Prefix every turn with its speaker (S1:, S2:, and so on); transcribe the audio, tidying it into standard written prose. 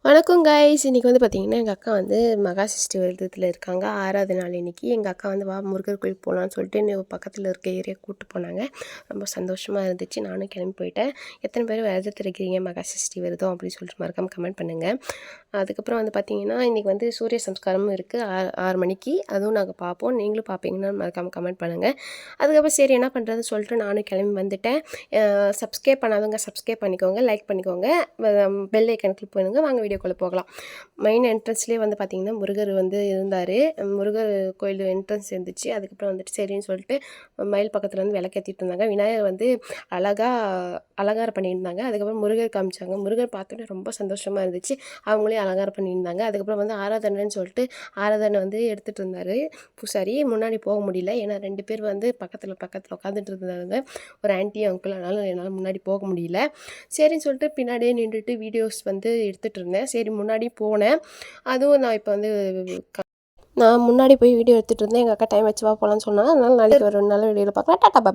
S1: வணக்கம் கைஸ். இன்றைக்கி வந்து பார்த்திங்கன்னா எங்கள் அக்கா வந்து மகா சஷ்டி விரதத்தில் இருக்காங்க. 6வது நாள் இன்றைக்கி. எங்கள் அக்கா வந்து வா முருகர் கோயில் போகலான்னு சொல்லிட்டு இன்னும் பக்கத்தில் இருக்க ஏரியா கூப்பிட்டு போனாங்க. ரொம்ப சந்தோஷமாக இருந்துச்சு. நானும் கிளம்பி போயிட்டேன். எத்தனை பேர் விரதத்தில் இருக்கிறீங்க மகா சஷ்டி விரதம் அப்படின்னு சொல்லிட்டு மறக்காமல் கமெண்ட் பண்ணுங்கள். அதுக்கப்புறம் வந்து பார்த்திங்கன்னா இன்றைக்கி வந்து சூரிய சம்ஸ்காரமும் இருக்குது 6 மணிக்கு. அதுவும் நாங்கள் பார்ப்போம். நீங்களும் பார்ப்பீங்கன்னா மறக்காமல் கமெண்ட் பண்ணுங்கள். அதுக்கப்புறம் சரி என்ன பண்ணுறதுன்னு சொல்லிட்டு நானும் கிளம்பி வந்துட்டேன். சப்ஸ்கிரைப் பண்ணாதவங்க சப்ஸ்கிரைப் பண்ணிக்கோங்க, லைக் பண்ணிக்கோங்க, பெல் ஐக்கன் கிளிக் பண்ணுங்கள். வாங்க வீடியோக்குள்ளே போகலாம். மெயின் என்ட்ரன்ஸ்லேயே வந்து பார்த்திங்கன்னா முருகர் வந்து இருந்தார். முருகர் கோயில் என்ட்ரன்ஸ் இருந்துச்சு. அதுக்கப்புறம் வந்துட்டு சரின்னு சொல்லிட்டு மயில் பக்கத்தில் வந்து விளக்கேற்றிட்டு இருந்தாங்க. விநாயகர் வந்து அலங்காரம் பண்ணியிருந்தாங்க. அதுக்கப்புறம் முருகர் காமிச்சாங்க. முருகர் பார்த்தோன்னே ரொம்ப சந்தோஷமாக இருந்துச்சு. அவங்களே அலங்காரம் பண்ணியிருந்தாங்க. அதுக்கப்புறம் வந்து ஆராதனைன்னு சொல்லிட்டு ஆராதனை வந்து எடுத்துகிட்டு இருந்தார் பூசாரி. முன்னாடி போக முடியல, ஏன்னா 2 பேர் வந்து பக்கத்தில் உட்காந்துட்டு இருந்தாங்க, ஒரு ஆன்ட்டி அங்கிள். அதனால் என்னால் முன்னாடி போக முடியல. சரின்னு சொல்லிட்டு பின்னாடியே நின்றுட்டு வீடியோஸ் வந்து எடுத்துகிட்டு இருந்தேன். சரி முன்னாடி போனேன். அதுவும் நான் இப்போ வந்து நான் முன்னாடி போய் வீடியோ எடுத்துகிட்டு இருந்தேன். எங்கள் அக்கா டைம் வச்சு வா போகலான்னு சொன்னாங்க. அதனால் நாளைக்கு ஒரு நல்ல வீடியோவில் பார்க்கலாம். டாட்டா பாய்.